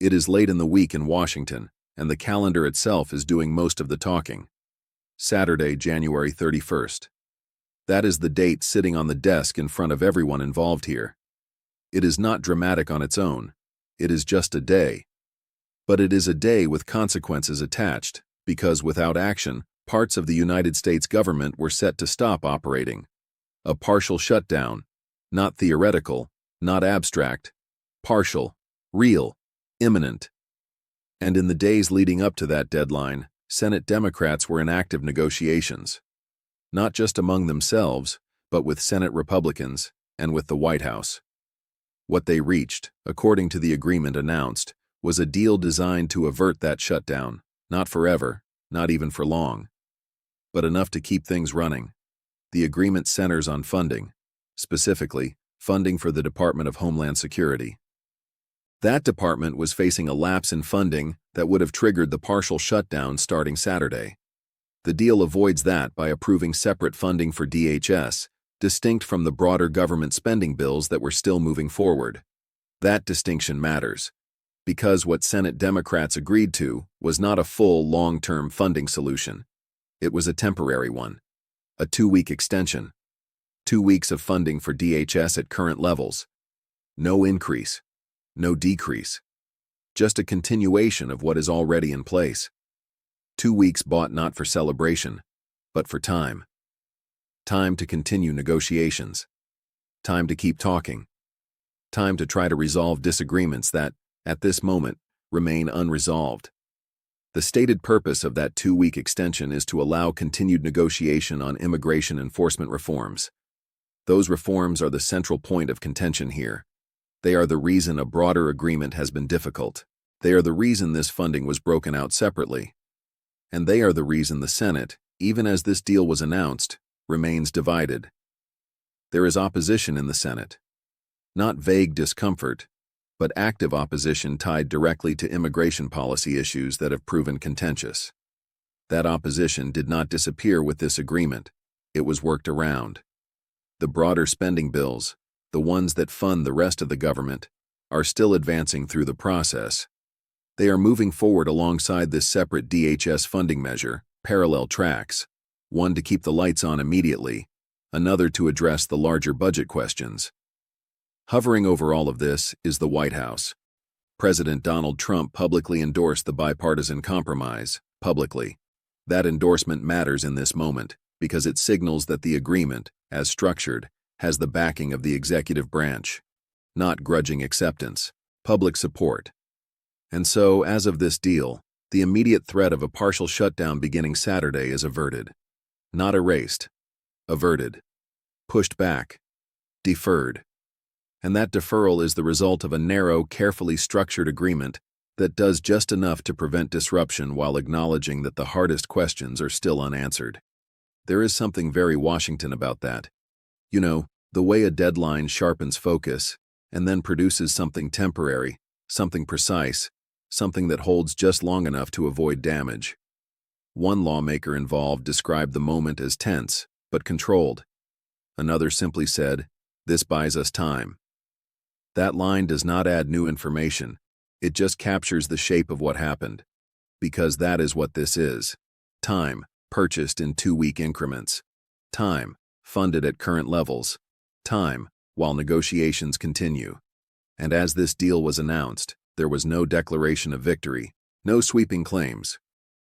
It is late in the week in Washington, and the calendar itself is doing most of the talking. Saturday, January 31st. That is the date sitting on the desk in front of everyone involved here. It is not dramatic on its own. It is just a day. But it is a day with consequences attached, because without action, parts of the United States government were set to stop operating. A partial shutdown, not theoretical, not abstract, partial, real, imminent. And in the days leading up to that deadline, Senate Democrats were in active negotiations, not just among themselves, but with Senate Republicans and with the White House. What they reached, according to the agreement announced, was a deal designed to avert that shutdown, not forever, not even for long, but enough to keep things running. The agreement centers on funding, specifically, funding for the Department of Homeland Security. That department was facing a lapse in funding that would have triggered the partial shutdown starting Saturday. The deal avoids that by approving separate funding for DHS, distinct from the broader government spending bills that were still moving forward. That distinction matters, because what Senate Democrats agreed to was not a full, long-term funding solution. It was a temporary one, a 2-week extension. 2 weeks of funding for DHS at current levels. No increase, no decrease. Just a continuation of what is already in place. 2 weeks bought not for celebration, but for time. Time to continue negotiations. Time to keep talking. Time to try to resolve disagreements that, at this moment, remain unresolved. The stated purpose of that 2-week extension is to allow continued negotiation on immigration enforcement reforms. Those reforms are the central point of contention here. They are the reason a broader agreement has been difficult. They are the reason this funding was broken out separately. And they are the reason the Senate, even as this deal was announced, remains divided. There is opposition in the Senate. Not vague discomfort, but active opposition tied directly to immigration policy issues that have proven contentious. That opposition did not disappear with this agreement. It was worked around. The broader spending bills, the ones that fund the rest of the government, are still advancing through the process. They are moving forward alongside this separate DHS funding measure, parallel tracks, one to keep the lights on immediately, another to address the larger budget questions. Hovering over all of this is the White House. President Donald Trump publicly endorsed the bipartisan compromise, publicly. That endorsement matters in this moment, because it signals that the agreement, as structured, has the backing of the executive branch. Not grudging acceptance, public support. And so, as of this deal, the immediate threat of a partial shutdown beginning Saturday is averted. Not erased. Averted. Pushed back. Deferred. And that deferral is the result of a narrow, carefully structured agreement that does just enough to prevent disruption while acknowledging that the hardest questions are still unanswered. There is something very Washington about that. You know, the way a deadline sharpens focus and then produces something temporary, something precise, something that holds just long enough to avoid damage. One lawmaker involved described the moment as tense, but controlled. Another simply said, "This buys us time." That line does not add new information. It just captures the shape of what happened. Because that is what this is. Time, purchased in 2-week increments. Time, funded at current levels. Time, while negotiations continue. And as this deal was announced, there was no declaration of victory, no sweeping claims.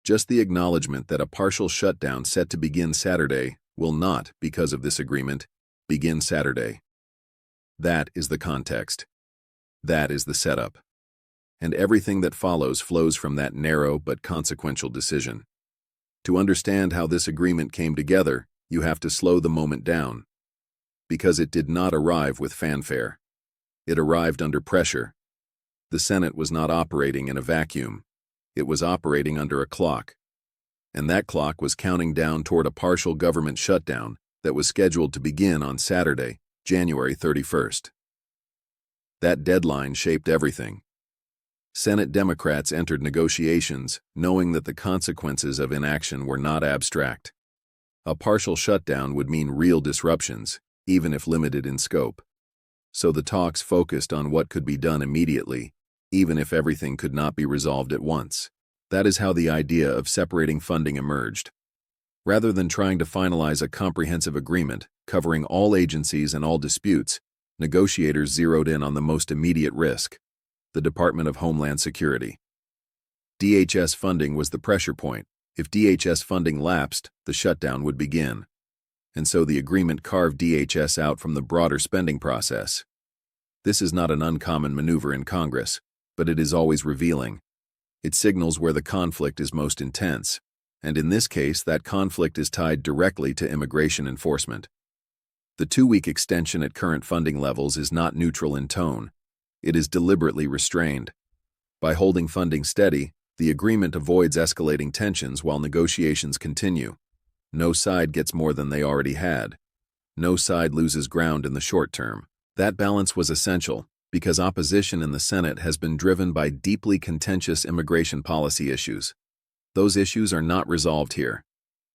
Just the acknowledgement that a partial shutdown set to begin Saturday will not, because of this agreement, begin Saturday. That is the context. That is the setup. And everything that follows flows from that narrow but consequential decision. To understand how this agreement came together, you have to slow the moment down. Because it did not arrive with fanfare. It arrived under pressure. The Senate was not operating in a vacuum. It was operating under a clock. And that clock was counting down toward a partial government shutdown that was scheduled to begin on Saturday, January 31st. That deadline shaped everything. Senate Democrats entered negotiations knowing that the consequences of inaction were not abstract. A partial shutdown would mean real disruptions, even if limited in scope. So the talks focused on what could be done immediately, even if everything could not be resolved at once. That is how the idea of separating funding emerged. Rather than trying to finalize a comprehensive agreement covering all agencies and all disputes, negotiators zeroed in on the most immediate risk, the Department of Homeland Security. DHS funding was the pressure point. If DHS funding lapsed, the shutdown would begin. And so the agreement carved DHS out from the broader spending process. This is not an uncommon maneuver in Congress, but it is always revealing. It signals where the conflict is most intense, and in this case, that conflict is tied directly to immigration enforcement. The 2-week extension at current funding levels is not neutral in tone. It is deliberately restrained. By holding funding steady, the agreement avoids escalating tensions while negotiations continue. No side gets more than they already had. No side loses ground in the short term. That balance was essential because opposition in the Senate has been driven by deeply contentious immigration policy issues. Those issues are not resolved here.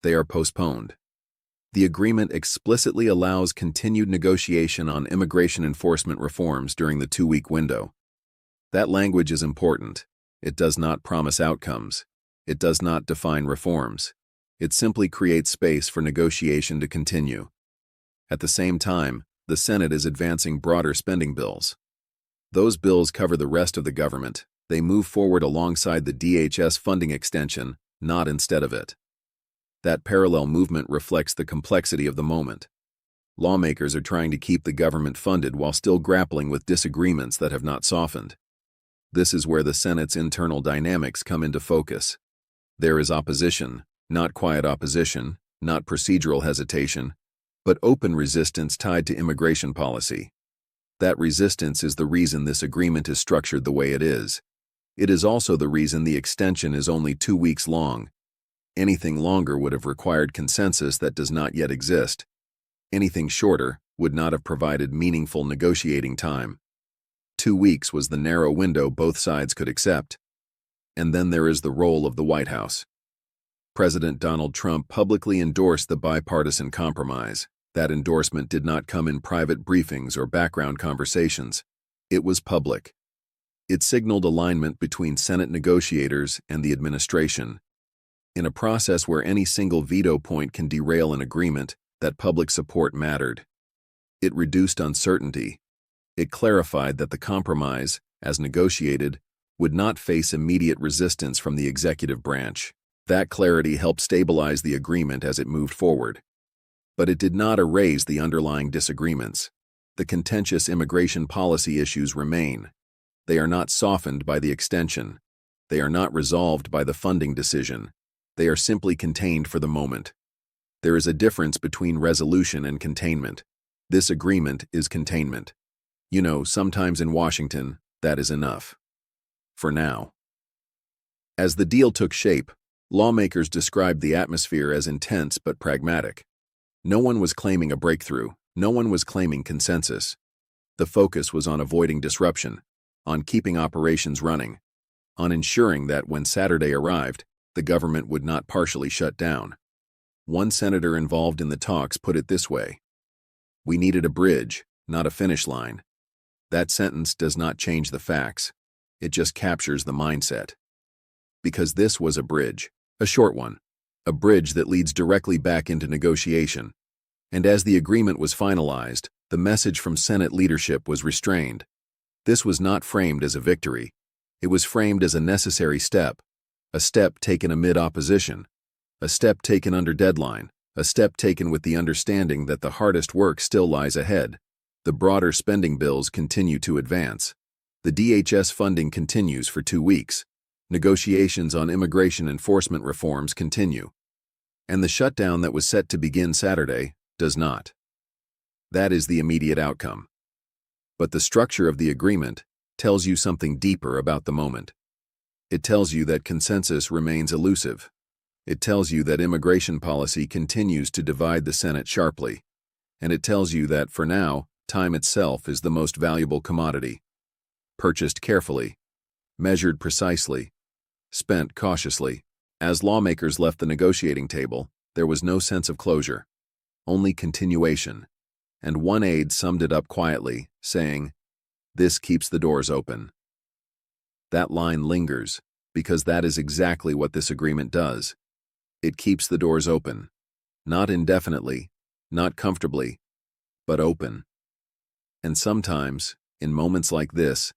They are postponed. The agreement explicitly allows continued negotiation on immigration enforcement reforms during the 2-week window. That language is important. It does not promise outcomes. It does not define reforms. It simply creates space for negotiation to continue. At the same time, the Senate is advancing broader spending bills. Those bills cover the rest of the government. They move forward alongside the DHS funding extension, not instead of it. That parallel movement reflects the complexity of the moment. Lawmakers are trying to keep the government funded while still grappling with disagreements that have not softened. This is where the Senate's internal dynamics come into focus. There is opposition, not quiet opposition, not procedural hesitation, but open resistance tied to immigration policy. That resistance is the reason this agreement is structured the way it is. It is also the reason the extension is only 2 weeks long. Anything longer would have required consensus that does not yet exist. Anything shorter would not have provided meaningful negotiating time. 2 weeks was the narrow window both sides could accept. And then there is the role of the White House. President Donald Trump publicly endorsed the bipartisan compromise. That endorsement did not come in private briefings or background conversations. It was public. It signaled alignment between Senate negotiators and the administration. In a process where any single veto point can derail an agreement, that public support mattered. It reduced uncertainty. It clarified that the compromise, as negotiated, would not face immediate resistance from the executive branch. That clarity helped stabilize the agreement as it moved forward. But it did not erase the underlying disagreements. The contentious immigration policy issues remain. They are not softened by the extension. They are not resolved by the funding decision. They are simply contained for the moment. There is a difference between resolution and containment. This agreement is containment. You know, sometimes in Washington, that is enough. For now. As the deal took shape, lawmakers described the atmosphere as intense but pragmatic. No one was claiming a breakthrough. No one was claiming consensus. The focus was on avoiding disruption, on keeping operations running, on ensuring that when Saturday arrived, the government would not partially shut down. One senator involved in the talks put it this way: "We needed a bridge, not a finish line." That sentence does not change the facts. It just captures the mindset. Because this was a bridge, a short one, a bridge that leads directly back into negotiation. And as the agreement was finalized, the message from Senate leadership was restrained. This was not framed as a victory. It was framed as a necessary step, a step taken amid opposition, a step taken under deadline, a step taken with the understanding that the hardest work still lies ahead. The broader spending bills continue to advance. The DHS funding continues for 2 weeks. Negotiations on immigration enforcement reforms continue. And the shutdown that was set to begin Saturday does not. That is the immediate outcome. But the structure of the agreement tells you something deeper about the moment. It tells you that consensus remains elusive. It tells you that immigration policy continues to divide the Senate sharply. And it tells you that, for now, time itself is the most valuable commodity. Purchased carefully, measured precisely, spent cautiously. As lawmakers left the negotiating table, there was no sense of closure, only continuation. And one aide summed it up quietly, saying, "This keeps the doors open." That line lingers, because that is exactly what this agreement does. It keeps the doors open. Not indefinitely, not comfortably, but open. And sometimes, in moments like this,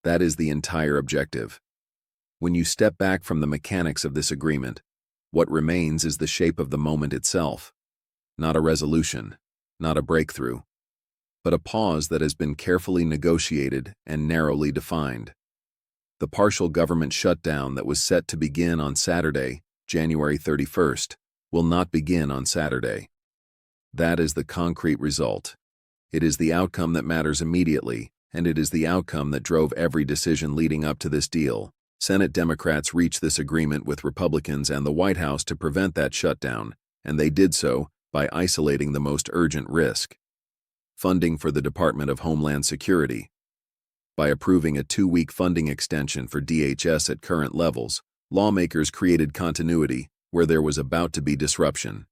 that is the entire objective. When you step back from the mechanics of this agreement, what remains is the shape of the moment itself. Not a resolution, not a breakthrough, but a pause that has been carefully negotiated and narrowly defined. The partial government shutdown that was set to begin on Saturday, January 31st, will not begin on Saturday. That is the concrete result. It is the outcome that matters immediately, and it is the outcome that drove every decision leading up to this deal. Senate Democrats reached this agreement with Republicans and the White House to prevent that shutdown, and they did so by isolating the most urgent risk: funding for the Department of Homeland Security. By approving a 2-week funding extension for DHS at current levels, lawmakers created continuity where there was about to be disruption.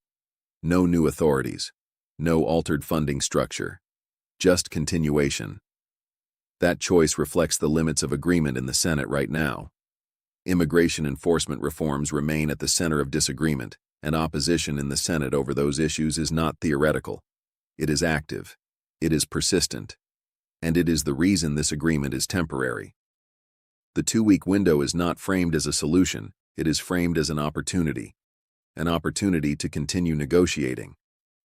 No new authorities, no altered funding structure, just continuation. That choice reflects the limits of agreement in the Senate right now. Immigration enforcement reforms remain at the center of disagreement, and opposition in the Senate over those issues is not theoretical. It is active, it is persistent, and it is the reason this agreement is temporary. The 2-week window is not framed as a solution, it is framed as an opportunity to continue negotiating,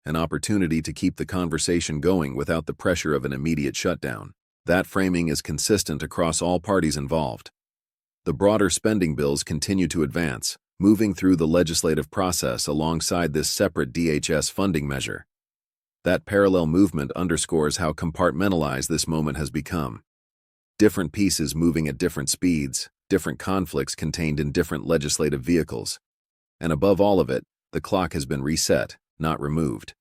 an opportunity to keep the conversation going without the pressure of an immediate shutdown. That framing is consistent across all parties involved. The broader spending bills continue to advance, moving through the legislative process alongside this separate DHS funding measure. That parallel movement underscores how compartmentalized this moment has become. Different pieces moving at different speeds, different conflicts contained in different legislative vehicles. And above all of it, the clock has been reset, not removed.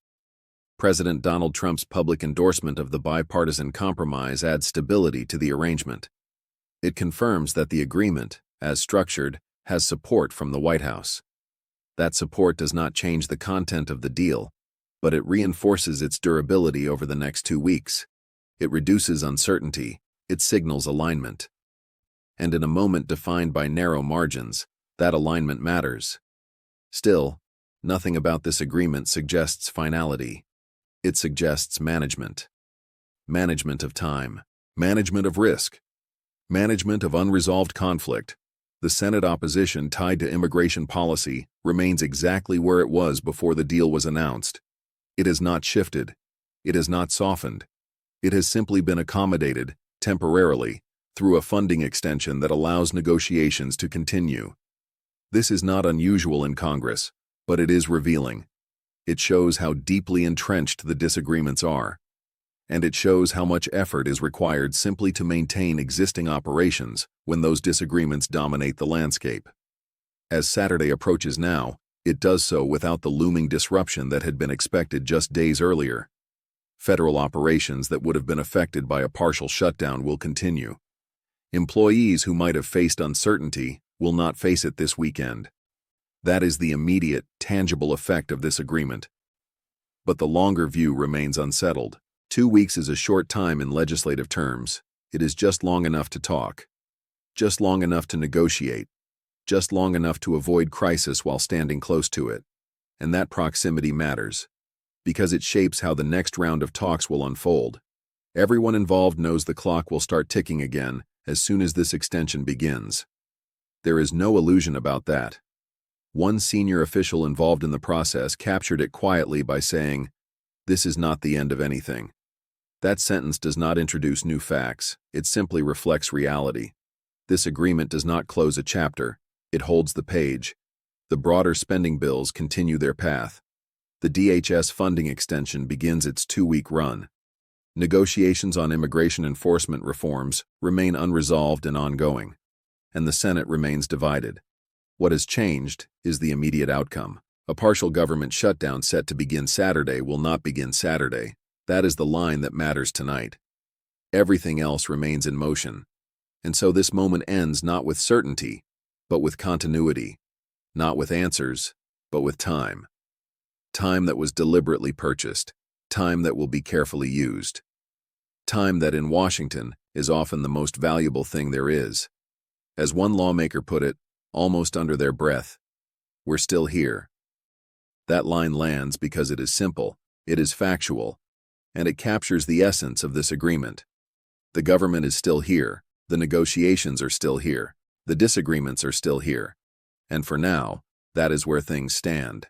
President Donald Trump's public endorsement of the bipartisan compromise adds stability to the arrangement. It confirms that the agreement, as structured, has support from the White House. That support does not change the content of the deal, but it reinforces its durability over the next 2 weeks. It reduces uncertainty, it signals alignment. And in a moment defined by narrow margins, that alignment matters. Still, nothing about this agreement suggests finality. It suggests management. Management of time, management of risk, management of unresolved conflict. The Senate opposition tied to immigration policy remains exactly where it was before the deal was announced. It has not shifted. It has not softened. It has simply been accommodated, temporarily, through a funding extension that allows negotiations to continue. This is not unusual in Congress, but it is revealing. It shows how deeply entrenched the disagreements are, and it shows how much effort is required simply to maintain existing operations when those disagreements dominate the landscape. As Saturday approaches now, it does so without the looming disruption that had been expected just days earlier. Federal operations that would have been affected by a partial shutdown will continue. Employees who might have faced uncertainty will not face it this weekend. That is the immediate, tangible effect of this agreement. But the longer view remains unsettled. 2 weeks is a short time in legislative terms. It is just long enough to talk, just long enough to negotiate, just long enough to avoid crisis while standing close to it. And that proximity matters, because it shapes how the next round of talks will unfold. Everyone involved knows the clock will start ticking again as soon as this extension begins. There is no illusion about that. One senior official involved in the process captured it quietly by saying, "This is not the end of anything." That sentence does not introduce new facts, it simply reflects reality. This agreement does not close a chapter, it holds the page. The broader spending bills continue their path. The DHS funding extension begins its 2-week run. Negotiations on immigration enforcement reforms remain unresolved and ongoing, and the Senate remains divided. What has changed is the immediate outcome. A partial government shutdown set to begin Saturday will not begin Saturday. That is the line that matters tonight. Everything else remains in motion. And so this moment ends not with certainty, but with continuity. Not with answers, but with time. Time that was deliberately purchased. Time that will be carefully used. Time that in Washington is often the most valuable thing there is. As one lawmaker put it, almost under their breath, "We're still here." That line lands because it is simple, it is factual, and it captures the essence of this agreement. The government is still here, the negotiations are still here, the disagreements are still here, and for now, that is where things stand.